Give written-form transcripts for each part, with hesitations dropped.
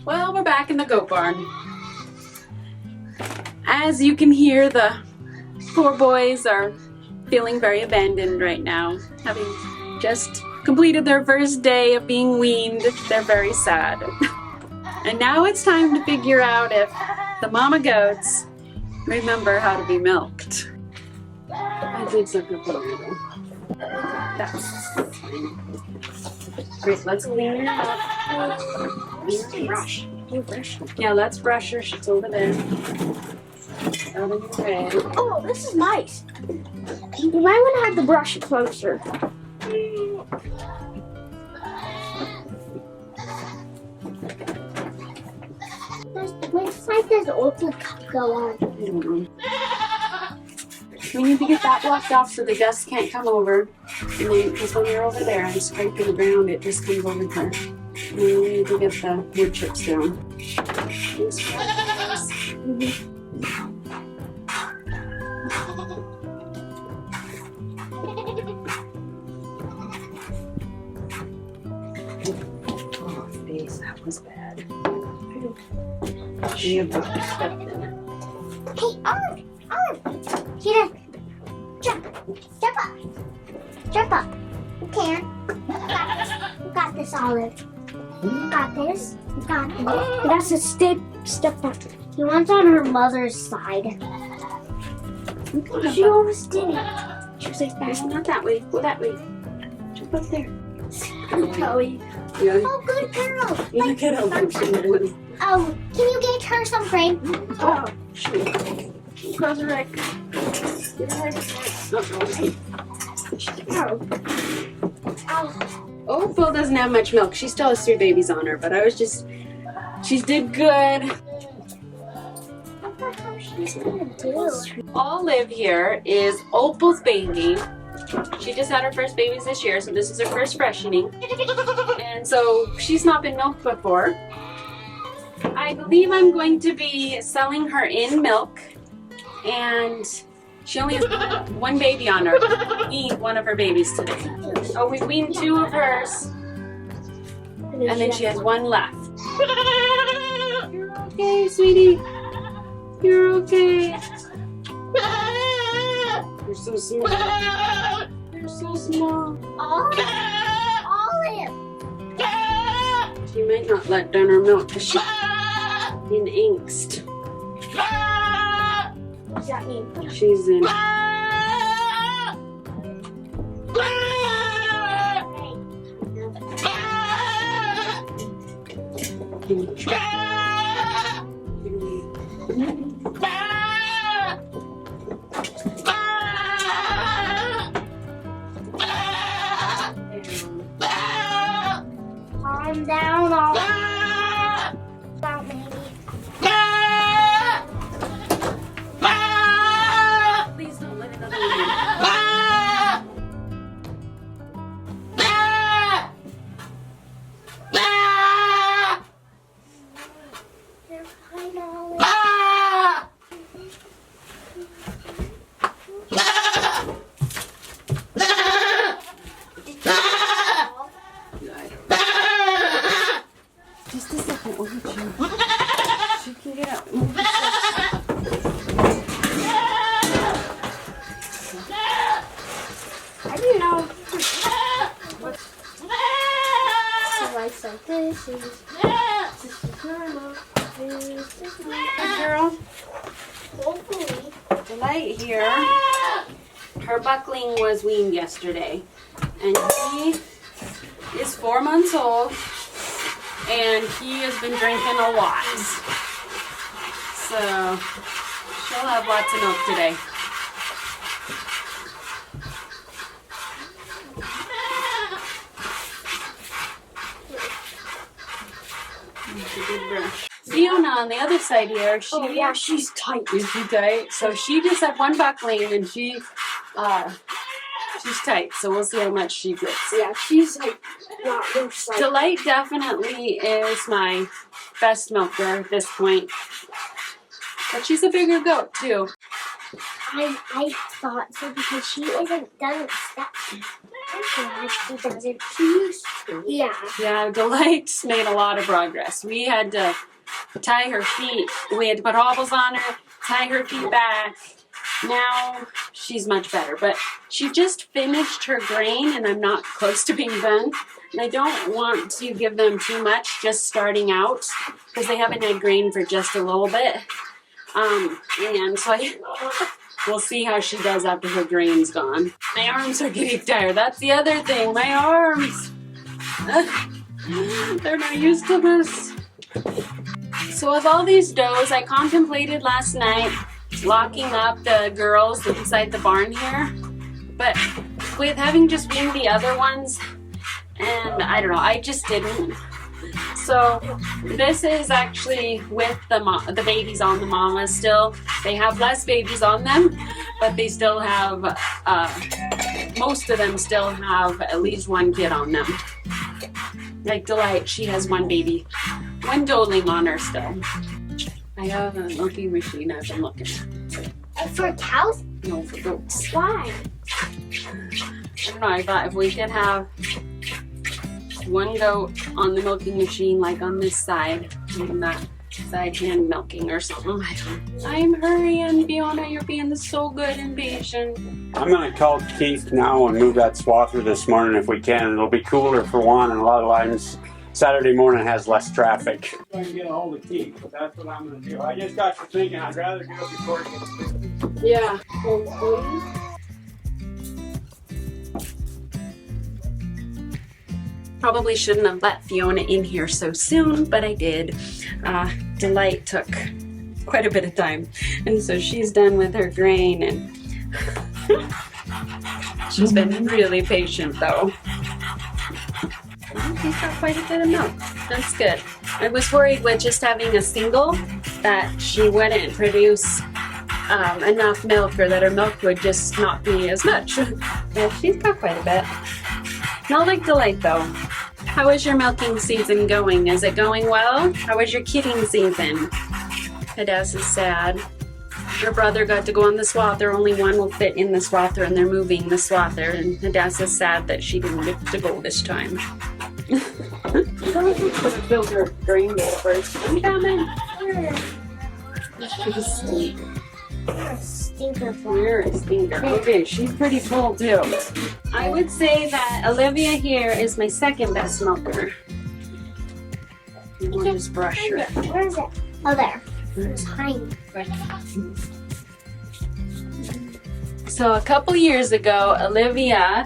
Well, we're back in the goat barn. As you can hear, the poor boys are feeling very abandoned right now, having just completed their first day of being weaned. They're very sad. And now it's time to figure out if the mama goats remember how to be milked. I think so. That's fine. Great, let's clean her up. Brush. Yeah, let's brush her. She's over there. Out of your way. Oh, this is nice. You might want to have the brush closer. Looks like there's also go on. I don't know. We need to get that blocked off so the dust can't come over. Because when you're over there and scraping the ground, it just comes over her. And we need to get the wood chips down. Oh, face, that was bad. She had stepped in it. Hey, Olive! Here. Jump up. Jump up. You can. You got this, Olive. You got this. You got this. That's a step back. He wants on her mother's side. She almost did it. She was like, No, not that way. Go that way. Jump up there. Chloe. Yeah. Oh, good girl. You get out there. Oh, can you get her some cream? Oh, shoot. Close her right. Oh, Phil doesn't have much milk. She still has 3 babies on her, but I was just, she did good. What the hell she's gonna do? Olive here is Opal's baby. She just had her first babies this year, so this is her first freshening. And so she's not been milked before. I believe I'm going to be selling her in milk, and she only has one baby on her. We weaned one of her babies today. Oh, we weaned 2 of hers, and then she has 1 left. You're okay, sweetie. You're okay. You're so small. You're so small. Olive. She might not let down her milk because she's in angst. What does that mean? She's in. Calm down, Olive. Down, baby. Please don't let another one You're fine, Olive. Just a second, won't you? She can get out. I didn't know. So life's like this is normal. Good girl. Hopefully. Delight here. Her buckling was weaned yesterday, and he is 4 months old, and he has been drinking a lot. So she'll have lots of milk today. That's a good brush. Fiona on the other side here, She's tight. is she tight? So she just had 1 buckling, and she's tight. So we'll see how much she gets. Yeah, she's like not loose. Like, Delight definitely is my best milker at this point. But she's a bigger goat too. I thought so because she doesn't step. Yeah, she doesn't. She used to. Yeah. Yeah, Delight's made a lot of progress. We had to tie her feet. We had to put hobbles on her, tie her feet back. Now she's much better, but she just finished her grain and I'm not close to being done. And I don't want to give them too much just starting out because they haven't had grain for just a little bit. And so we'll see how she does after her grain's gone. My arms are getting tired. That's the other thing. My arms. They're not used to this. So with all these does, I contemplated last night locking up the girls inside the barn here. But with having just weaned the other ones, and I don't know, I just didn't. So this is actually with the babies on the mamas still. They have less babies on them, but they still have, most of them still have at least one kid on them. Like Delight, she has one baby, one doeling on her still. I have a milking machine I've been looking at. For cows? No, for goats. Why? I don't know, I thought if we could have one goat on the milking machine, like on this side, and that side hand milking or something. I'm hurrying, Fiona, you're being so good and patient. I'm gonna call Keith now and move that swather this morning if we can. It'll be cooler for one, and a lot of times Saturday morning has less traffic. I'm gonna get a hold of Keith, that's what I'm gonna do. I just got you thinking I'd rather do it before it gets busy. Yeah. Probably shouldn't have let Fiona in here so soon, but I did. Delight took quite a bit of time, and so she's done with her grain, and she's been really patient though. He's got quite a bit of milk. That's good. I was worried with just having a single that she wouldn't produce enough milk, or that her milk would just not be as much. But she's got quite a bit. Not like Delight though. How is your milking season going? Is it going well? How is your kidding season? Hadass is sad. Her brother got to go on the swather. Only one will fit in the swather, and they're moving the swather. And Hadass is sad that she didn't get to go this time. Build her grain bowl first. I'm coming. She's a stinker. You're a stinker. Okay, she's pretty full too. I would say that Olivia here is my second best milker. We'll just brush her. Where is it? Oh, there. It's tiny. So a couple years ago, Olivia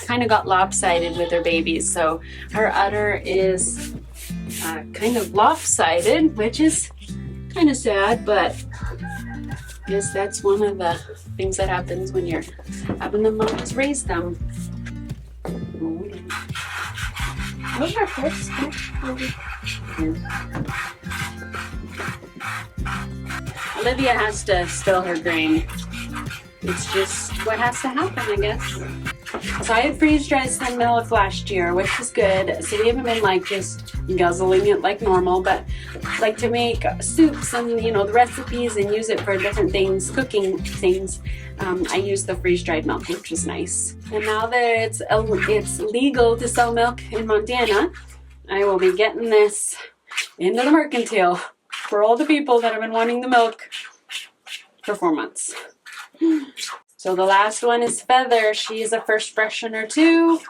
kind of got lopsided with her babies. So her udder is kind of lopsided, which is kind of sad, but I guess that's one of the things that happens when you're having the moms raise them. Where's our first Olivia has to spill her grain. It's just what has to happen, I guess. So I had freeze-dried some milk last year, which is good. So we haven't been like just guzzling it like normal, but like to make soups and, you know, the recipes and use it for different things, cooking things. I use the freeze-dried milk, which is nice. And now that it's legal to sell milk in Montana, I will be getting this into the mercantile for all the people that have been wanting the milk for 4 months. So the last one is Feather. She's a first freshener too.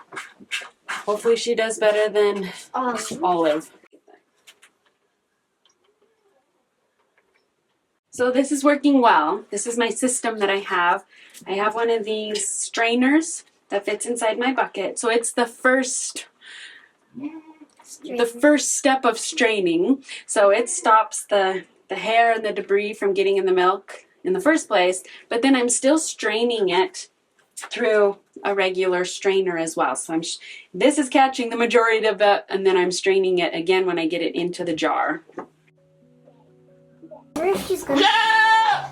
Hopefully she does better than Olive. So this is working well. This is my system that I have. I have one of these strainers that fits inside my bucket. So it's the first step of straining. So it stops the hair and the debris from getting in the milk in the first place, but then I'm still straining it through a regular strainer as well. So this is catching the majority of it, and then I'm straining it again when I get it into the jar. She's gonna...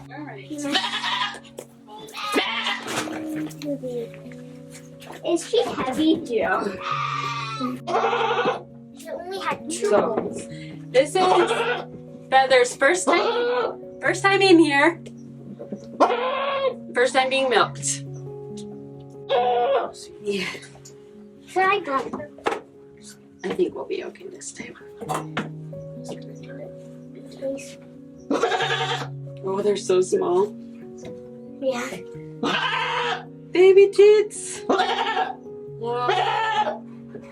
All right. Is she heavy? Yeah. She only had 2 So bowls. this is Feather's first time in here. First time being milked. Yeah, Should I go? I think we'll be okay this time. Please. Oh, they're so small. Yeah. Baby teats. Wow.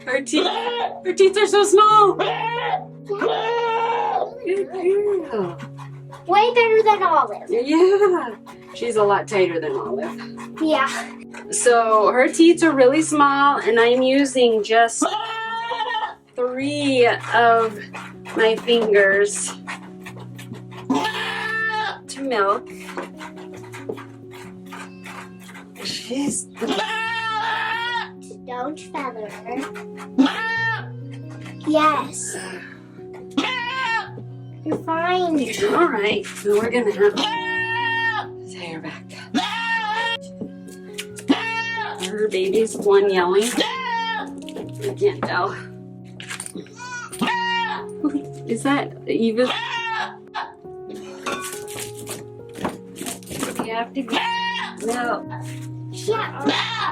Her teeth are so small. Good girl. Way better than Olive. Yeah, she's a lot tighter than Olive. Yeah. So her teats are really small, and I'm using just 3 of my fingers to milk. She's Don't feather her. Yes. You're fine. all right. So we're gonna have to tie her back. Her baby's one yelling. I can't tell. Is that even? You have to be. No. Yeah.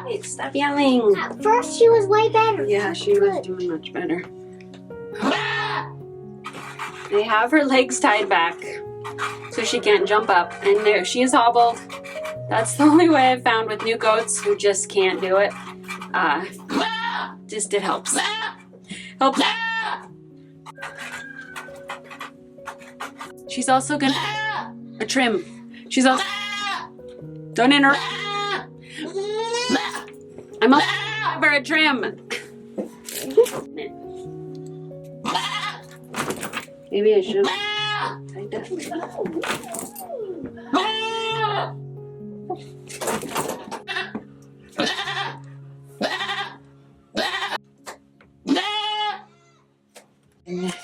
Wait, stop yelling. At first she was way better. Yeah, she was doing much better. They have her legs tied back so she can't jump up, and there she is hobbled. That's the only way I've found with new goats who just can't do it. Just it helps. Helps. She's also gonna a trim. She's also don't interrupt. I'm also gonna give her a trim. Maybe I should. I definitely.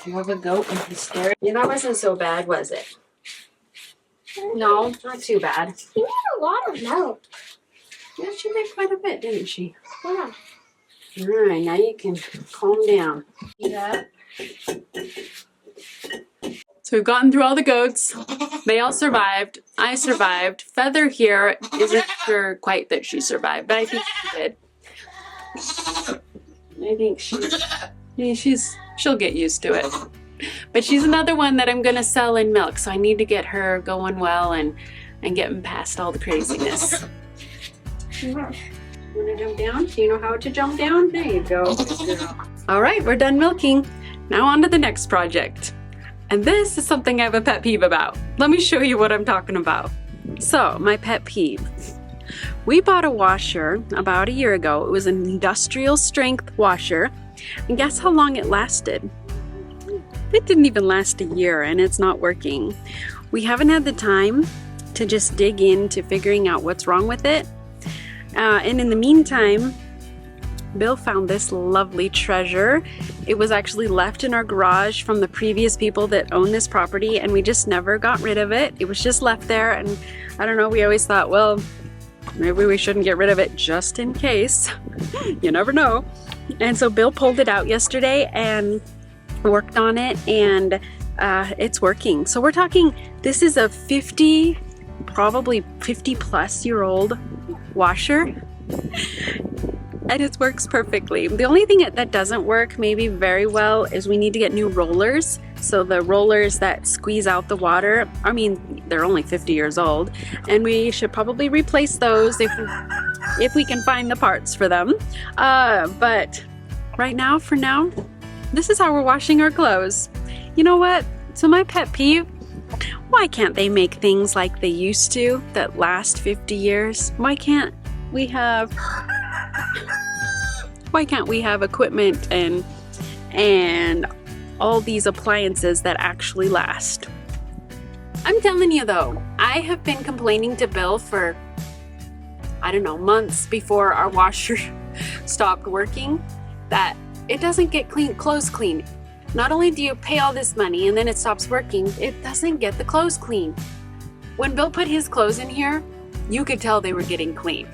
More of a goat and he's scared. Yeah, that wasn't so bad, was it? No, not too bad. You made a lot of milk. Yeah, she made quite a bit, didn't she? Yeah. All right, now you can calm down. Yeah. So we've gotten through all the goats. They all survived. I survived. Feather here isn't sure quite that she survived, but I think she did. I think she'll get used to it. But she's another one that I'm gonna sell in milk, so I need to get her going well and getting past all the craziness. You wanna jump down? Do you know how to jump down? There you go. All right, we're done milking. Now on to the next project. And this is something I have a pet peeve about. Let me show you what I'm talking about. So, my pet peeve. We bought a washer about a year ago. It was an industrial strength washer. And guess how long it lasted? It didn't even last a year, and it's not working. We haven't had the time to just dig into figuring out what's wrong with it. And in the meantime, Bill found this lovely treasure. It was actually left in our garage from the previous people that owned this property, and we just never got rid of it. It was just left there, and I don't know, we always thought, well, maybe we shouldn't get rid of it just in case. You never know. And so Bill pulled it out yesterday and worked on it, and it's working. So we're talking, this is a probably 50 plus year old washer. And it works perfectly. The only thing that doesn't work maybe very well is we need to get new rollers. So the rollers that squeeze out the water, I mean, they're only 50 years old, and we should probably replace those if we can find the parts for them. But right now, for now, this is how we're washing our clothes. You know what? So my pet peeve, why can't they make things like they used to that last 50 years? Why can't we have equipment and all these appliances that actually last? I'm telling you though, I have been complaining to Bill for, I don't know, months before our washer stopped working, that it doesn't get clothes clean. Not only do you pay all this money and then it stops working, it doesn't get the clothes clean. When Bill put his clothes in here, you could tell they were getting clean.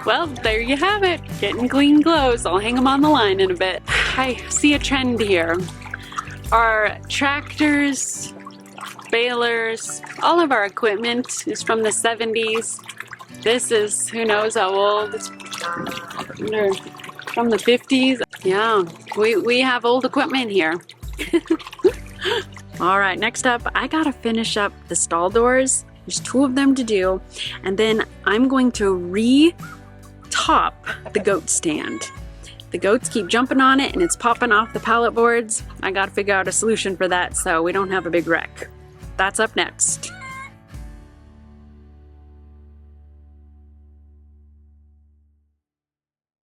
Well, there you have it. Getting clean clothes. I'll hang them on the line in a bit. I see a trend here. Our tractors balers. All of our equipment is from the 70s. This is, who knows how old. It's from the 50s. Yeah, we have old equipment here. All right, next up, I gotta finish up the stall doors. There's 2 of them to do. And then I'm going to re-top the goat stand. The goats keep jumping on it and it's popping off the pallet boards. I gotta figure out a solution for that so we don't have a big wreck. That's up next.